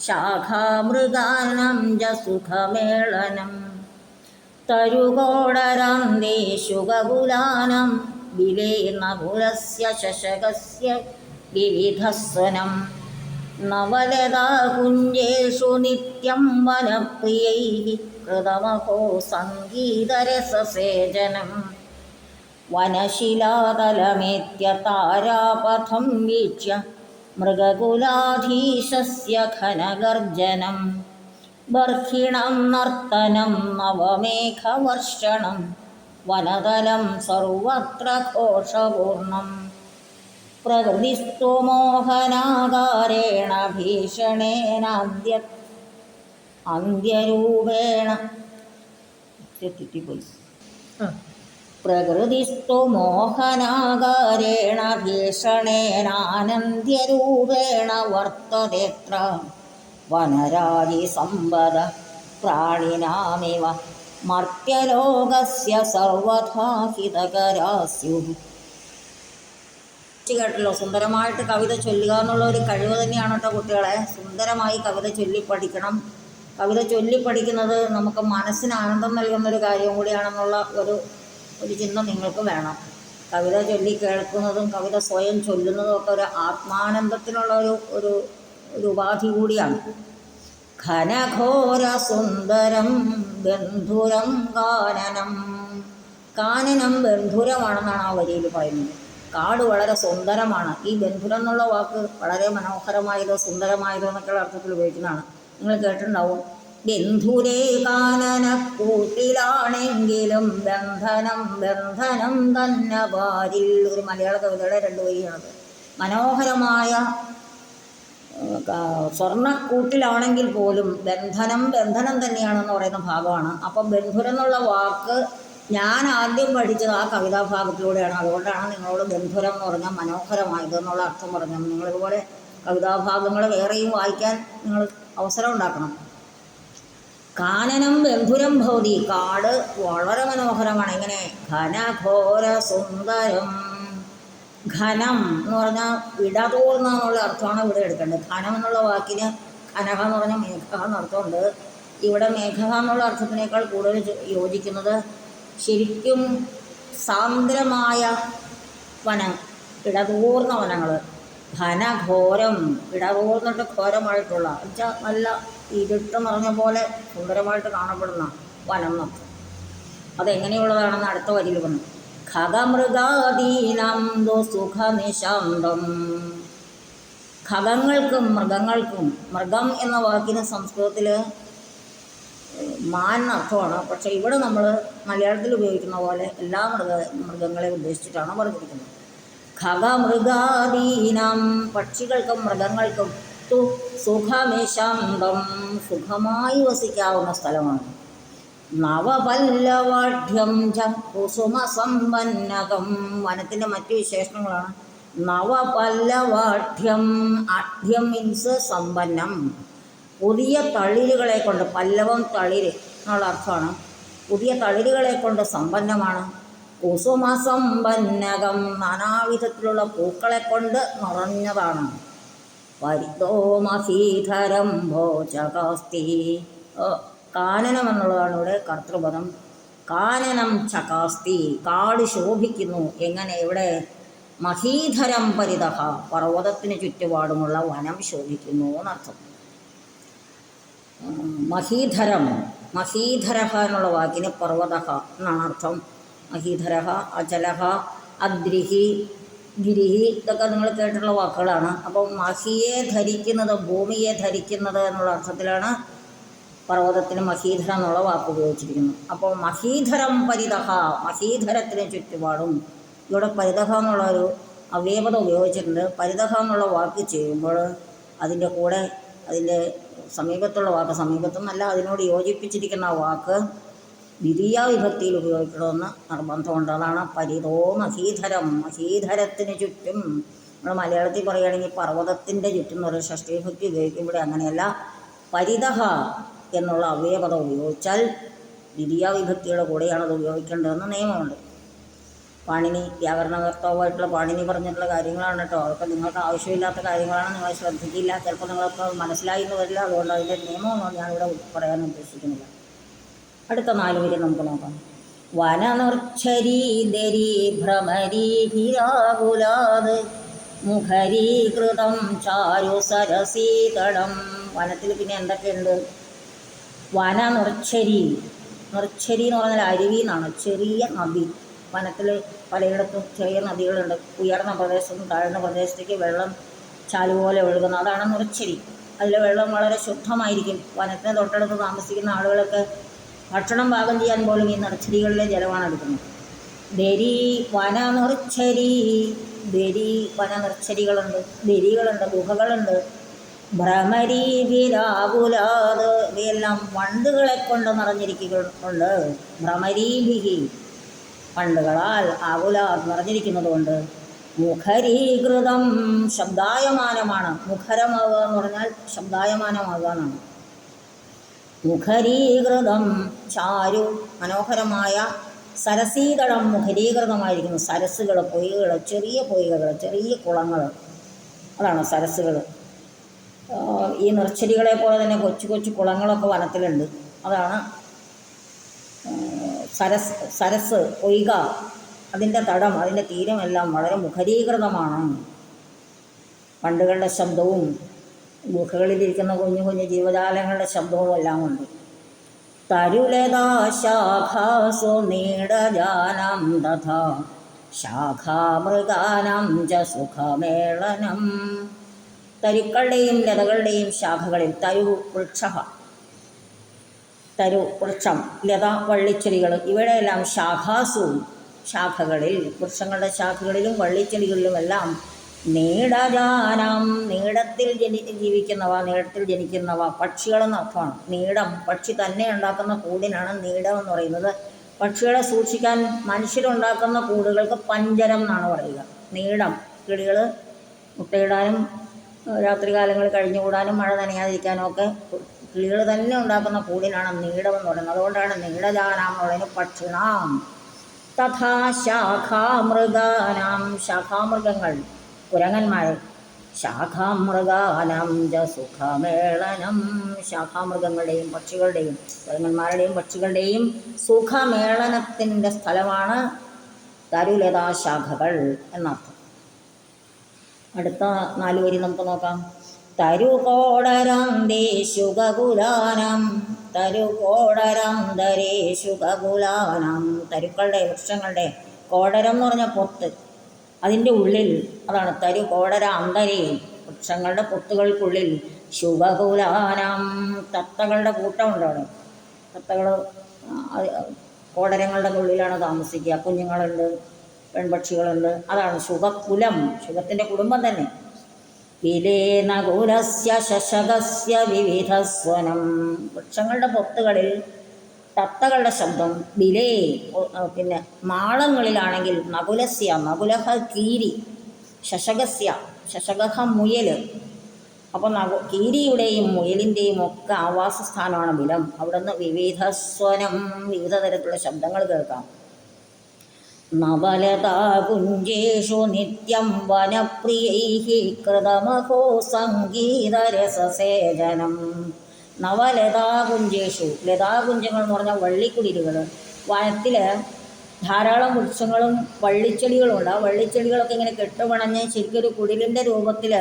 ശാഖാമൃഗാനം ച സുഖമേളനം തരുകോടരാന്തേഷു ഗകുലാനം വിലേനകുലസ്യ ശശകസ്യ വിവിധസ്വനം നവലതാകുഞ്ജേഷു നിത്യം വനപ്രിയൈഃ കൃതമഹോ സംഗീതരസസേചനം. വനശിലാതലമേത്യ താരാപഥം വീക്ഷ്യ മൃഗകുലാധീശസ്യ ഘനഗർജനം. ബർഹിണം നർത്തനം നവമേഘവർഷണം വനതലം സർവത്ര ഘോഷപൂർണം. പ്രകൃതിസ്തു മോഹനാകാരേണ ഭീഷണേനാന്ത്യരൂപേണ. പ്രകൃതിസ്തു മോഹനാകാരേണ ഭീഷണേനാനന്ദ്യരൂപേണ വർത്തതേത്ര. വനരാജിസമ്പദ പ്രാണിനാമിവ മർത്യലോകസ്യ സർവഥാ ഹിതകരാ സ്യുഃ. കേട്ടല്ലോ, സുന്ദരമായിട്ട് കവിത ചൊല്ലുക എന്നുള്ള ഒരു കഴിവ് തന്നെയാണ് കേട്ടോ കുട്ടികളെ. സുന്ദരമായി കവിത ചൊല്ലിപ്പഠിക്കണം. കവിത ചൊല്ലിപ്പഠിക്കുന്നത് നമുക്ക് മനസ്സിന് ആനന്ദം നൽകുന്നൊരു കാര്യം കൂടിയാണെന്നുള്ള ഒരു ചിന്ത നിങ്ങൾക്ക് വേണം. കവിത ചൊല്ലി കേൾക്കുന്നതും കവിത സ്വയം ചൊല്ലുന്നതും ഒക്കെ ഒരു ആത്മാനന്ദത്തിനുള്ള ഒരു ഉപാധി കൂടിയാണ്. ഘനഘോര സുന്ദരം ബന്ധുരം കാനനം. കാനനം ബന്ധുരമാണെന്നാണ് ആ വരിയിൽ പറയുന്നത്. കാട് വളരെ സുന്ദരമാണ്. ഈ ബന്ധുരം എന്നുള്ള വാക്ക് വളരെ മനോഹരമായതോ സുന്ദരമായതോ എന്നൊക്കെയുള്ള അർത്ഥത്തിൽ ഉപയോഗിക്കുന്നതാണ്. നിങ്ങൾ കേട്ടിട്ടുണ്ടാവും. ബന്ധുരേ കാനനക്കൂട്ടിലാണെങ്കിലും ബന്ധനം ബന്ധനം തന്നെ പാരിൽ. ഒരു മലയാള കവിതയുടെ 2 വരിയാണത്. മനോഹരമായ സ്വർണ്ണക്കൂട്ടിലാണെങ്കിൽ പോലും ബന്ധനം ബന്ധനം തന്നെയാണെന്ന് പറയുന്ന ഭാഗമാണ്. അപ്പം ബന്ധുരം എന്നുള്ള വാക്ക് ഞാൻ ആദ്യം പഠിച്ചത് ആ കവിതാഭാഗത്തിലൂടെയാണ്. അതുകൊണ്ടാണ് നിങ്ങളോട് ബന്ധുരം എന്ന് പറഞ്ഞാൽ മനോഹരമായത് എന്നുള്ള അർത്ഥം പറഞ്ഞത്. നിങ്ങളിതുപോലെ കവിതാഭാഗങ്ങൾ വേറെയും വായിക്കാൻ നിങ്ങൾ അവസരം ഉണ്ടാക്കണം. കാനനം ബന്ധുരം ഭവതി. കാട് വളരെ മനോഹരമാണ്. ഇങ്ങനെ ഘനഘോര സുന്ദരം. ഘനം എന്ന് പറഞ്ഞാൽ ഇടതൂർന്ന എന്നുള്ള അർത്ഥമാണ് ഇവിടെ എടുക്കേണ്ടത്. ഘനം എന്നുള്ള വാക്കിന് ഘനഹ എന്ന് പറഞ്ഞാൽ മേഘ എന്നർത്ഥമുണ്ട്. ഇവിടെ മേഘ എന്നുള്ള അർത്ഥത്തിനേക്കാൾ കൂടുതൽ യോജിക്കുന്നത് ശരിക്കും സാന്ദ്രമായ വനം, ഇടതൂർന്ന വനങ്ങൾ. ഘനഘോരം, ഇടതൂർന്നിട്ട് ഘോരമായിട്ടുള്ള വെച്ചാൽ നല്ല ഇരുട്ട് നിറഞ്ഞ പോലെ സുന്ദരമായിട്ട് കാണപ്പെടുന്ന വനം എന്നർത്ഥം. അതെങ്ങനെയുള്ളതാണെന്ന് അടുത്ത വരിയിൽ പറഞ്ഞു. ഖഗമൃഗാദീനം സുഖനിശാന്തം. ഖഗങ്ങൾക്കും മൃഗങ്ങൾക്കും, മൃഗം എന്ന വാക്കിന് സംസ്കൃതത്തിൽ മാൻ അർത്ഥമാണ്. പക്ഷേ ഇവിടെ നമ്മൾ മലയാളത്തിൽ ഉപയോഗിക്കുന്ന പോലെ എല്ലാ മൃഗങ്ങളെ ഉദ്ദേശിച്ചിട്ടാണ് പറഞ്ഞിരിക്കുന്നത്. ഖഗമൃഗാദീനം, പക്ഷികൾക്കും മൃഗങ്ങൾക്കും സുഖനിശാന്തം, സുഖമായി വസിക്കാവുന്ന സ്ഥലമാണ്. നവപല്ലവാഢ്യം ച കുസുമസമ്പന്നകം. വനത്തിൻ്റെ മറ്റു വിശേഷണങ്ങളാണ്. നവപല്ലവാഢ്യം, ആഢ്യം മീൻസ് സമ്പന്നം. പുതിയ തളിരുകളെ കൊണ്ട്, പല്ലവം തളിര് എന്നുള്ള അർത്ഥമാണ്. പുതിയ തളിരുകളെ കൊണ്ട് സമ്പന്നമാണ്. കുസുമസമ്പന്നകം, നാനാവിധത്തിലുള്ള പൂക്കളെ കൊണ്ട് നിറഞ്ഞതാണ്. പരിതോമസീധരം ഭോജകാസ്തി. കാനനം എന്നുള്ളതാണ് ഇവിടെ കർത്തൃപദം. കാനനം ചകാസ്തി, കാട് ശോഭിക്കുന്നു. എങ്ങനെ? ഇവിടെ മഹീധരം പരിതഹ, പർവ്വതത്തിന് ചുറ്റുപാടുമുള്ള വനം ശോഭിക്കുന്നു എന്നർത്ഥം. മഹീധരം, മഹീധരഹ എന്നുള്ള വാക്കിന് പർവ്വതഹ എന്നാണ് അർത്ഥം. മഹീധരഹ, അചലഹ, അദ്രിഹി, ഗിരിഹി, ഇതൊക്കെ നിങ്ങൾ കേട്ടിട്ടുള്ള വാക്കുകളാണ്. അപ്പോൾ മഹിയെ ധരിക്കുന്നത്, ഭൂമിയെ ധരിക്കുന്നത് എന്നുള്ള അർത്ഥത്തിലാണ് പർവ്വതത്തിന് മഹീധരം എന്നുള്ള വാക്ക് ഉപയോഗിച്ചിരിക്കുന്നു. അപ്പോൾ മഹീധരം പരിതഹ, മഹീധരത്തിന് ചുറ്റുപാടും. ഇവിടെ പരിതഹ എന്നുള്ളൊരു അവ്യവത ഉപയോഗിച്ചിട്ടുണ്ട്. പരിതഹ എന്നുള്ള വാക്ക് ചെയ്യുമ്പോൾ അതിൻ്റെ കൂടെ അതിൻ്റെ സമീപത്തുള്ള വാക്ക്, സമീപത്തെന്നല്ല അതിനോട് യോജിപ്പിച്ചിരിക്കുന്ന വാക്ക് ദ്വിതീയ വിഭക്തിയിൽ ഉപയോഗിക്കണമെന്ന് നിർബന്ധമുണ്ട്. അതാണ് പരിതോ മഹീധരം, മഹീധരത്തിന് ചുറ്റും. നമ്മൾ മലയാളത്തിൽ പറയുകയാണെങ്കിൽ പർവ്വതത്തിൻ്റെ ചുറ്റും എന്ന് പറയും. ഷഷ്ഠീവിഭക്തി ഉപയോഗിക്കും. ഇവിടെ അങ്ങനെയല്ല. പരിതഹ എന്നുള്ള അവ്യയപദം ഉപയോഗിച്ചാൽ ദ്വിതീയ വിഭക്തിയുടെ കൂടെയാണ് അത് ഉപയോഗിക്കേണ്ടതെന്ന് നിയമമുണ്ട്. പാണിനി, വ്യാകരണകർത്താവായിട്ടുള്ള പാണിനി പറഞ്ഞിട്ടുള്ള കാര്യങ്ങളാണ് കേട്ടോ. അതൊക്കെ നിങ്ങൾക്ക് ആവശ്യമില്ലാത്ത കാര്യങ്ങളാണ്, നിങ്ങൾ ശ്രദ്ധിക്കില്ല. ചിലപ്പോൾ നിങ്ങൾക്ക് മനസ്സിലായി എന്ന് വരില്ല. അതുകൊണ്ട് അതിൻ്റെ നിയമമൊന്നും ഞാനിവിടെ പറയാൻ ഉദ്ദേശിക്കുന്നില്ല. അടുത്ത 4 വരി നമുക്ക് നോക്കാം. വനനിർച്ഛരീ ദരീ ഭ്രമരീ ഭിരാകുലാത് മുഖരീകൃതം ചാരു സരസീതടം. വനത്തിൽ പിന്നെ എന്തൊക്കെയുണ്ട്? വനനിർച്ഛരി. നിർച്ഛരി എന്ന് പറഞ്ഞാൽ അരുവി എന്നാണ്, ചെറിയ നദി. വനത്തിൽ പലയിടത്തും ചെറിയ നദികളുണ്ട്. ഉയർന്ന പ്രദേശത്തും താഴ്ന്ന പ്രദേശത്തേക്ക് വെള്ളം ചാലുപോലെ ഒഴുകുന്ന, അതാണ് നിർച്ഛരി. അതിലെ വെള്ളം വളരെ ശുദ്ധമായിരിക്കും. വനത്തിന് തൊട്ടടുത്ത് താമസിക്കുന്ന ആളുകളൊക്കെ ഭക്ഷണം പാകം ചെയ്യാൻ പോലും ഈ നിർച്ഛരികളിലെ ജലമാണ് എടുക്കുന്നത്. ദരി വനനിർച്ഛരി. ദരി വനനിർച്ഛരികളുണ്ട്, ദരികളുണ്ട്, ഗുഹകളുണ്ട്. ഭ്രമരീഭിരാകുലാത്. ഇവയെല്ലാം വണ്ടുകളെ കൊണ്ട് നിറഞ്ഞിരിക്കുന്നുണ്ട്. ഭ്രമരീഭിഹി, വണ്ടുകളാൽ, ആകുലാത് നിറഞ്ഞിരിക്കുന്നത് കൊണ്ട്. മുഖരീകൃതം ശബ്ദായമാനമാണ്. മുഖരമാകുക എന്ന് പറഞ്ഞാൽ ശബ്ദായമാനമാകുക എന്നാണ്. മുഖരീകൃതം ചാരു മനോഹരമായ സരസീതളം. മുഖരീകൃതമായിരിക്കുന്നു. സരസ്സുകൾ, പൊയ്കകൾ, ചെറിയ പൊയ്കകൾ, ചെറിയ കുളങ്ങൾ, അതാണ് സരസ്സുകൾ. ഈ നിർച്ഛരികളെ പോലെ തന്നെ കൊച്ചു കൊച്ചു കുളങ്ങളൊക്കെ വനത്തിലുണ്ട്. അതാണ് സരസ്, പൊയ്ക. അതിൻ്റെ തടം, അതിൻ്റെ തീരമെല്ലാം വളരെ മുഖരീകൃതമാണ്. വണ്ടുകളുടെ ശബ്ദവും ഗുഹകളിലിരിക്കുന്ന കുഞ്ഞു കുഞ്ഞു ജീവജാലങ്ങളുടെ ശബ്ദവും എല്ലാം ഉണ്ട്. തരുലതാശാഖാസു നീടജാനം തഥാ ശാഖാമൃഗാനം ച സുഖമേളനം. തരുക്കളുടെയും ലതകളുടെയും ശാഖകളിൽ, തരു വൃക്ഷ, തരു വൃക്ഷം, ലത വള്ളിച്ചെടികൾ, ഇവയുടെയെല്ലാം ശാഖാസു ശാഖകളിൽ, വൃക്ഷങ്ങളുടെ ശാഖകളിലും വള്ളിച്ചെടികളിലുമെല്ലാം നീടജാനം നീടത്തിൽ ജീവിക്കുന്നവ, നീടത്തിൽ ജനിക്കുന്നവ, പക്ഷികളെന്നർത്ഥമാണ്. നീടം, പക്ഷി തന്നെ ഉണ്ടാക്കുന്ന കൂടിനാണ് നീടം എന്ന് പറയുന്നത്. പക്ഷികളെ സൂക്ഷിക്കാൻ മനുഷ്യരുണ്ടാക്കുന്ന കൂടുകൾക്ക് പഞ്ചരം എന്നാണ് പറയുക. നീടം, കിളികൾ മുട്ടയിടാനും രാത്രികാലങ്ങളിൽ കഴിഞ്ഞുകൂടാനും മഴ നനയാതിരിക്കാനും ഒക്കെ കിളികൾ തന്നെ ഉണ്ടാക്കുന്ന കൂടിനാണ് നീടമെന്ന് പറയുന്നത്. അതുകൊണ്ടാണ് നീടജാനാം എന്നുള്ളതിന് പക്ഷിണാം. തഥാ ശാഖാമൃഗാനാം, ശാഖാമൃഗങ്ങൾ, കുരങ്ങന്മാർ. ശാഖാമൃഗാനാം ച സുഖമേളനം. ശാഖാമൃഗങ്ങളുടെയും പക്ഷികളുടെയും, കുരങ്ങന്മാരുടെയും പക്ഷികളുടെയും സുഖമേളനത്തിൻ്റെ സ്ഥലമാണ് തരുലതാശാഖകൾ എന്നർത്ഥം. അടുത്ത 4 വരി നമുക്ക് നോക്കാം. തരുകോടരന്തേശുകുലാനം. തരുകോടരന്തരേശുകുലാനം. തരുക്കളുടെ, വൃക്ഷങ്ങളുടെ, കോടരം എന്ന് പറഞ്ഞാൽ പൊത്ത്, അതിൻ്റെ ഉള്ളിൽ, അതാണ് തരു കോടര അന്തരേ, വൃക്ഷങ്ങളുടെ പൊത്തുകൾക്കുള്ളിൽ. ശുഭകുലാനം, തത്തകളുടെ കൂട്ടമുണ്ട് അവിടെ. തത്തകൾ കോടരങ്ങളുടെ ഉള്ളിലാണ് താമസിക്കുക. കുഞ്ഞുങ്ങളുണ്ട്, പെൺപക്ഷികളുണ്ട്. അതാണ് ശുഭകുലം, ശുഭത്തിൻ്റെ കുടുംബം തന്നെ. വിലേനകുലസ്യ ശശകസ്യ വിവിധസ്വനം. വൃക്ഷങ്ങളുടെ പൊത്തുകളിൽ തത്തകളുടെ ശബ്ദം. വിലേ, പിന്നെ മാളങ്ങളിലാണെങ്കിൽ നകുലസ്യ, നകുലഹ കീരി, ശശകസ്യ, ശശകഹ മുയൽ. അപ്പോൾ കീരിയുടെയും മുയലിൻ്റെയും ഒക്കെ ആവാസസ്ഥാനമാണ് വിലം. അവിടുന്ന് വിവിധസ്വനം, വിവിധ തരത്തിലുള്ള ശബ്ദങ്ങൾ കേൾക്കാം. നവലതാകുഞ്ചേഷു നിത്യം വനപ്രിയൈഃ കൃതമഹോ സംഗീതരസസേചനം. നവലതാകുഞ്ചേഷു, ലതാകുഞ്ചങ്ങൾ എന്ന് പറഞ്ഞാൽ വള്ളിക്കുടിലുകൾ. വനത്തിൽ ധാരാളം വൃക്ഷങ്ങളും വള്ളിച്ചെടികളുണ്ട്. ആ വള്ളിച്ചെടികളൊക്കെ ഇങ്ങനെ കെട്ടുപണഞ്ഞ് ശരിക്കൊരു കുടിലിൻ്റെ രൂപത്തിൽ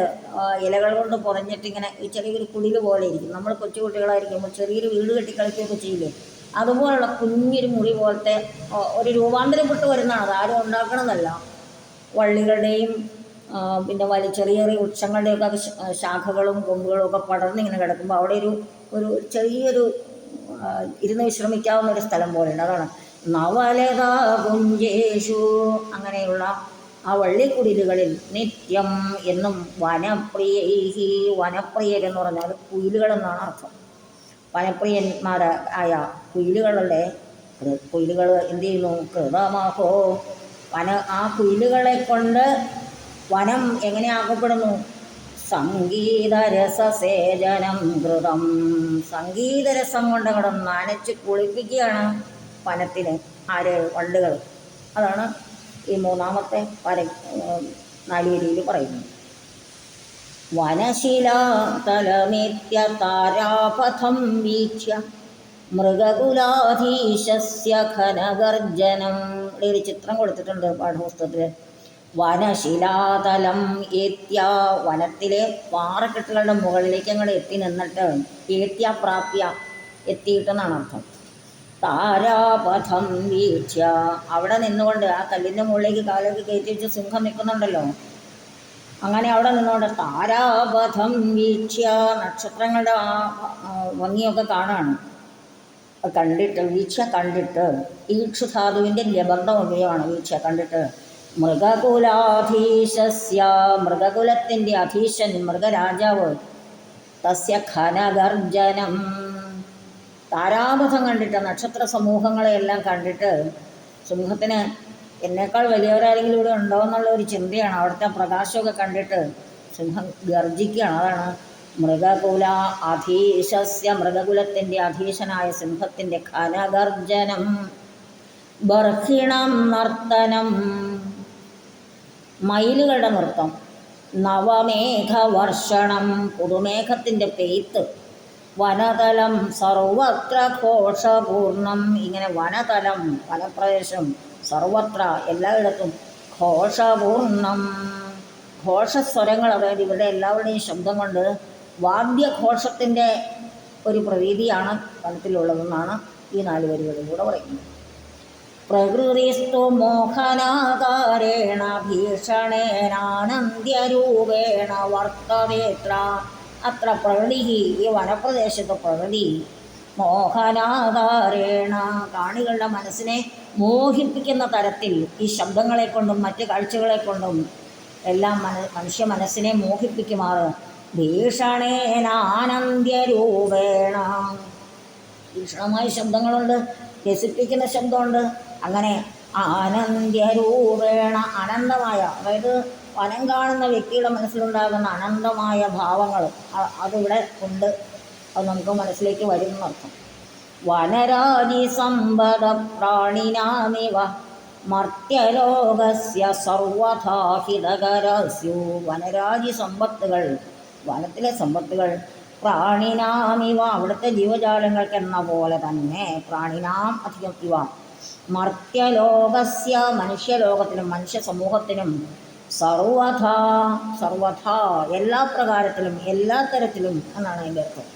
ഇലകൾ കൊണ്ട് പുറഞ്ഞിട്ടിങ്ങനെ ഈ ചെറിയൊരു കുടിൽ പോലെ ഇരിക്കും. നമ്മൾ കൊച്ചുകുട്ടികളായിരിക്കുമ്പോൾ ചെറിയൊരു വീട് കെട്ടിക്കളിക്കുകയൊക്കെ ചെയ്യില്ലേ, അതുപോലുള്ള കുഞ്ഞൊരു മുറി പോലത്തെ ഒരു രൂപാന്തരപ്പെട്ട് വരുന്നതാണ്. അതാരും ഉണ്ടാക്കണതല്ല. വള്ളികളുടെയും പിന്നെ ചെറിയ ചെറിയ വൃക്ഷങ്ങളുടെയൊക്കെ ശാഖകളും കൊമ്പുകളും ഒക്കെ പടർന്നിങ്ങനെ കിടക്കുമ്പോൾ അവിടെ ഒരു ചെറിയൊരു ഇരുന്ന് വിശ്രമിക്കാവുന്ന ഒരു സ്ഥലം പോലെയുണ്ട്. അതാണ് നവലതാ കുഞ്ചേഷു. അങ്ങനെയുള്ള ആ വള്ളിക്കുടിലുകളിൽ നിത്യം എന്നും വനപ്രിയൈഃ. വനപ്രിയരെന്ന് പറഞ്ഞാൽ കുയിലുകളെന്നാണ് അർത്ഥം. വനപ്രിയന്മാരായ കുയിലുകളുടെ, കുയിലുകൾ എന്ത് ചെയ്യുന്നു? കൃതമഹോ, ആ കുയിലുകളെ കൊണ്ട് വനം എങ്ങനെ ആക്കപ്പെടുന്നു? സംഗീതരസസേചനം കൃതം. സംഗീതരസം കൊണ്ട് അങ്ങോട്ട് നനച്ച് കുളിപ്പിക്കുകയാണ് വനത്തിന്. ആര്? വണ്ടുകൾ. അതാണ് ഈ 3-ാമത്തെ 4 വരിയിൽ പറയുന്നത്. വനശിലാതലമേത്യ താരാപഥം വീക്ഷ്യ മൃഗകുലാധീശസ്യ ഘനഗർജനം. ഇവിടെ ഒരു ചിത്രം കൊടുത്തിട്ടുണ്ട് പാഠപുസ്തകത്തിൽ. വനശിലാതലം ഏത്യ വനത്തിലെ പാറക്കെട്ടുകളുടെ മുകളിലേക്ക് അങ്ങോട്ട് എത്തി നിന്നിട്ട് ഏത്യ പ്രാപ്യ എത്തിയിട്ടെന്നാണ് അർത്ഥം. താരാപഥം വീക്ഷ്യ അവിടെ നിന്നുകൊണ്ട് ആ കല്ലിൻ്റെ മുകളിലേക്ക് കാലൊക്കെ കയറ്റി വെച്ച് സിംഹം നിൽക്കുന്നുണ്ടല്ലോ, അങ്ങനെ അവിടെ നിന്നുകൊണ്ട് താരാപഥം വീക്ഷ്യ നക്ഷത്രങ്ങളുടെ ആ ഭംഗിയൊക്കെ കാണാണ്. കണ്ടിട്ട് വീക്ഷ കണ്ടിട്ട് ഈക്ഷുധാതുവിൻ്റെ ലബന്ധം ഉപയോഗമാണ് വീക്ഷ കണ്ടിട്ട്. മൃഗകുലാധീശസ്യ മൃഗകുലത്തിൻ്റെ അധീശൻ മൃഗരാജാവ് തസ്യ ഖനഗർജനം താരാപഥം കണ്ടിട്ട് നക്ഷത്ര സമൂഹങ്ങളെയെല്ലാം കണ്ടിട്ട് സിംഹത്തിന് എന്നേക്കാൾ വലിയവരാരെങ്കിലും ഇവിടെ ഉണ്ടോ എന്നുള്ള ഒരു ചിന്തയാണ്. അവിടുത്തെ പ്രകാശമൊക്കെ കണ്ടിട്ട് സിംഹം ഗർജിക്കുകയാണ്. അതാണ് മൃഗകുല അധീശസ്യ മൃഗകുലത്തിൻ്റെ അധീശനായ സിംഹത്തിൻ്റെ ഖനഗർജനം. ബർഹിണം നർത്തനം മയിലുകളുടെ നൃത്തം. നവമേഘവർഷണം പുതുമേഘത്തിൻ്റെ പെയ്ത്ത്. വനതലം സർവത്ര ഘോഷപൂർണം ഇങ്ങനെ വനതലം വനപ്രദേശം സർവത്ര എല്ലായിടത്തും ഘോഷപൂർണം ഘോഷസ്വരങ്ങൾ, അതായത് ഇവിടെ എല്ലാവരുടെയും ശബ്ദം കൊണ്ട് വാദ്യഘോഷത്തിൻ്റെ ഒരു പ്രതീതിയാണ് വനത്തിലുള്ളതെന്നാണ് ഈ 4 വരികളിലൂടെ പറയുന്നത്. പ്രകൃതിസ്തു മോഹനാകാരേണ ഭീഷണേനാനന്ദ്യരൂപേണ വർത്തവേത്ര അത്ര പ്രകൃതി ഈ വനപ്രദേശത്തെ പ്രകൃതി മോഹനാകാരേണ കാണികളുടെ മനസ്സിനെ മോഹിപ്പിക്കുന്ന തരത്തിൽ ഈ ശബ്ദങ്ങളെ കൊണ്ടും മറ്റ് കാഴ്ചകളെ കൊണ്ടും എല്ലാം മനുഷ്യ മനസ്സിനെ മോഹിപ്പിക്കുമാറ് ഭീഷണേനാനന്ദ്യരൂപേണ ഭീഷണമായ ശബ്ദങ്ങളുണ്ട്, രസിപ്പിക്കുന്ന ശബ്ദമുണ്ട്. അങ്ങനെ ആനന്ദ്യരൂപേണ അനന്തമായ, അതായത് വനം കാണുന്ന വ്യക്തിയുടെ മനസ്സിലുണ്ടാകുന്ന അനന്തമായ ഭാവങ്ങൾ അതിവിടെ ഉണ്ട്. അത് നമുക്ക് മനസ്സിലേക്ക് വരുന്നർത്ഥം. വനരാജി സമ്പദ പ്രാണിനാമിവ മർത്യലോകസ്യ സർവഥാ ഹിതകരസ്യു വനരാജി സമ്പത്തുകൾ വനത്തിലെ സമ്പത്തുകൾ പ്രാണിനാമിവ അവിടുത്തെ ജീവജാലങ്ങൾക്ക് എന്ന പോലെ തന്നെ പ്രാണിനാം അധികം ഇവ മർത്യലോകസ്യ മനുഷ്യലോകത്തിനും മനുഷ്യ സമൂഹത്തിനും സർവഥാ സർവഥാ എല്ലാ പ്രകാരത്തിലും എല്ലാ തരത്തിലും എന്നാണ് അതിൻ്റെ അർത്ഥം.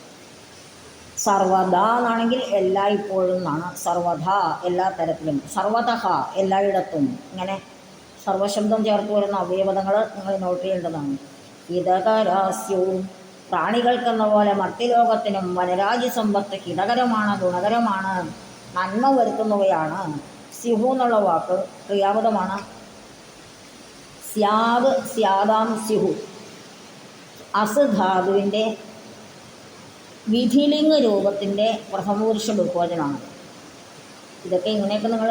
സർവദാ എന്നാണെങ്കിൽ എല്ലായ്പ്പോഴും എന്നാണ്. സർവഥാ എല്ലാ തരത്തിലും, സർവതഃ എല്ലായിടത്തും. ഇങ്ങനെ സർവശബ്ദം ചേർത്ത് വരുന്ന അവയവതങ്ങൾ നിങ്ങൾ നോട്ട് ചെയ്യേണ്ടതാണ്. ഹിതകരാസ്യവും പ്രാണികൾക്കെന്ന പോലെ മർത്യലോകത്തിനും വനരാജി സമ്പത്ത് ഹിതകരമാണ്, ഗുണകരമാണ്, നന്മ വരുത്തുന്നവയാണ്. സ്യുഹു എന്നുള്ള വാക്ക് ക്രിയാപദമാണ്. സ്യാദ് സ്യാദാം സ്യുഹു അസ് ധാതുവിൻ്റെ വിധിലിംഗ രൂപത്തിൻ്റെ പ്രഥമപുരുഷ ബഹുവചനമാണ്. ഇതൊക്കെ ഇങ്ങനെയൊക്കെ നിങ്ങൾ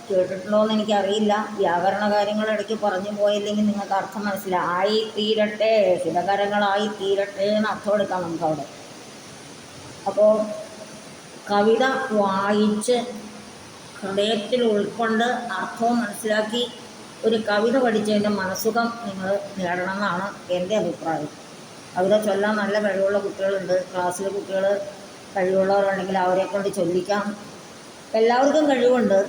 കേട്ടിട്ടുണ്ടോ എന്ന് എനിക്കറിയില്ല. വ്യാകരണ കാര്യങ്ങൾ ഇടയ്ക്ക് പറഞ്ഞു പോയില്ലെങ്കിൽ നിങ്ങൾക്ക് അർത്ഥം മനസ്സിലായി. ആയി തീരട്ടെ, ഹിതകരങ്ങളായി തീരട്ടെ എന്ന് അർത്ഥം എടുക്കാം നമുക്കവിടെ. അപ്പോൾ കവിത വായിച്ച് ഹൃദയത്തിൽ ഉൾക്കൊണ്ട് അർത്ഥവും മനസ്സിലാക്കി ഒരു കവിത പഠിച്ചതിൻ്റെ മനസ്സുഖം നിങ്ങൾ നേടണമെന്നാണ് എൻ്റെ അഭിപ്രായം. കവിത ചൊല്ലാൻ നല്ല കഴിവുള്ള കുട്ടികളുണ്ട്. ക്ലാസ്സിൽ കുട്ടികൾ കഴിവുള്ളവരുണ്ടെങ്കിൽ അവരെ കൊണ്ട് ചൊല്ലിക്കാം. എല്ലാവർക്കും കഴിവുണ്ട്.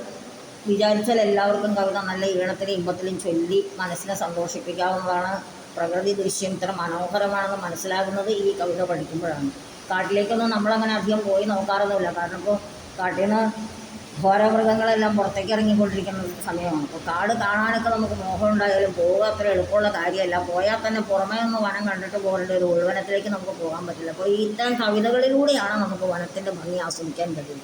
വിചാരിച്ചാൽ എല്ലാവർക്കും കവിത നല്ല ഈണത്തിലും ഇമ്പത്തിലും ചൊല്ലി മനസ്സിനെ സന്തോഷിപ്പിക്കാവുന്നതാണ്. പ്രകൃതി ദൃശ്യം ഇത്ര മനോഹരമാണെന്ന് മനസ്സിലാകുന്നത് ഈ കവിത പഠിക്കുമ്പോഴാണ്. കാട്ടിലേക്കൊന്നും നമ്മളങ്ങനെ അധികം പോയി നോക്കാറൊന്നുമില്ല. കാരണം ഇപ്പോൾ കാട്ടിൽ നിന്ന് ഘോരമൃഗങ്ങളെല്ലാം പുറത്തേക്ക് ഇറങ്ങിക്കൊണ്ടിരിക്കുന്ന സമയമാണ്. അപ്പോൾ കാട് കാണാനൊക്കെ നമുക്ക് മോഹം ഉണ്ടായാലും പോവുക അത്ര എളുപ്പമുള്ള കാര്യമല്ല. പോയാൽ തന്നെ പുറമേ ഒന്ന് വനം കണ്ടിട്ട് പോകേണ്ട ഒരു ഉൾവനത്തിലേക്ക് നമുക്ക് പോകാൻ പറ്റില്ല. അപ്പോൾ ഇത്തരം കവിതകളിലൂടെയാണ് നമുക്ക് വനത്തിൻ്റെ ഭംഗി ആസ്വദിക്കാൻ കഴിയുക.